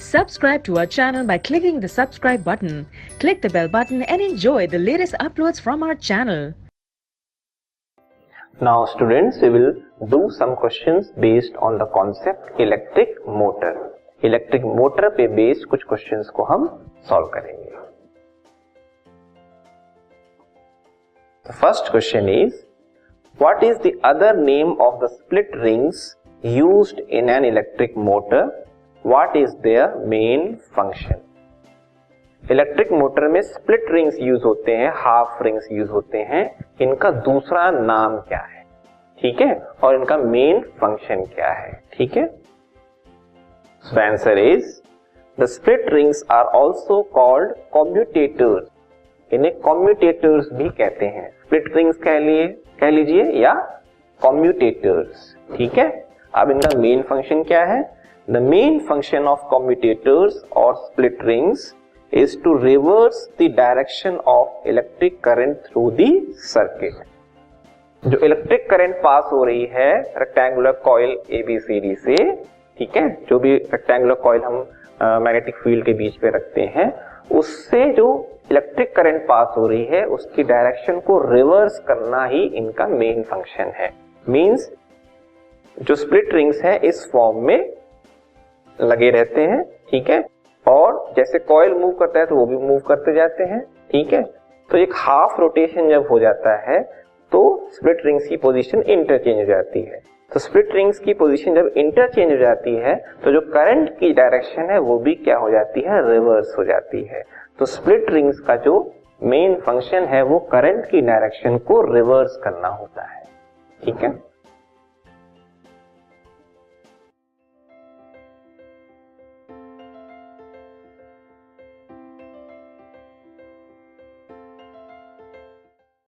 Subscribe to our channel by clicking the subscribe button. Click the bell button and enjoy the latest uploads from our channel. Now students, we will do some questions based on the concept electric motor. Electric motor पे based कुछ questions को हम solve करेंगे. The first question is, what is the other name of the split rings used in an electric motor? What is their main function? Electric motor में split rings use होते हैं, half rings use होते हैं. इनका दूसरा नाम क्या है? ठीक है, और इनका मेन फंक्शन क्या है? ठीक है. So answer is, the split rings are also called commutators. इन्हें commutators भी कहते हैं. स्प्लिट रिंग्स कह लीजिए या commutators. ठीक है. अब इनका मेन फंक्शन क्या है? The main function of commutators or split rings is to reverse the direction of electric current through the circuit. जो इलेक्ट्रिक करंट पास हो रही है रेक्टेंगुलर कॉइल ABCD से, ठीक है, जो भी रेक्टेंगुलर कॉइल हम मैग्नेटिक फील्ड के बीच पे रखते हैं, उससे जो इलेक्ट्रिक करंट पास हो रही है उसकी डायरेक्शन को रिवर्स करना ही इनका मेन फंक्शन है. मींस जो स्प्लिट रिंग्स है इस फॉर्म में लगे रहते हैं. ठीक है, और जैसे कॉइल मूव करता है तो वो भी मूव करते जाते हैं. ठीक है, तो एक हाफ रोटेशन जब हो जाता है तो स्प्लिट रिंग्स की पोजीशन इंटरचेंज हो जाती है. तो स्प्लिट रिंग्स की पोजीशन जब इंटरचेंज हो जाती है तो जो करंट की डायरेक्शन है वो भी क्या हो जाती है? रिवर्स हो जाती है. तो स्प्लिट रिंग्स का जो मेन फंक्शन है वो करंट की डायरेक्शन को रिवर्स करना होता है. ठीक है.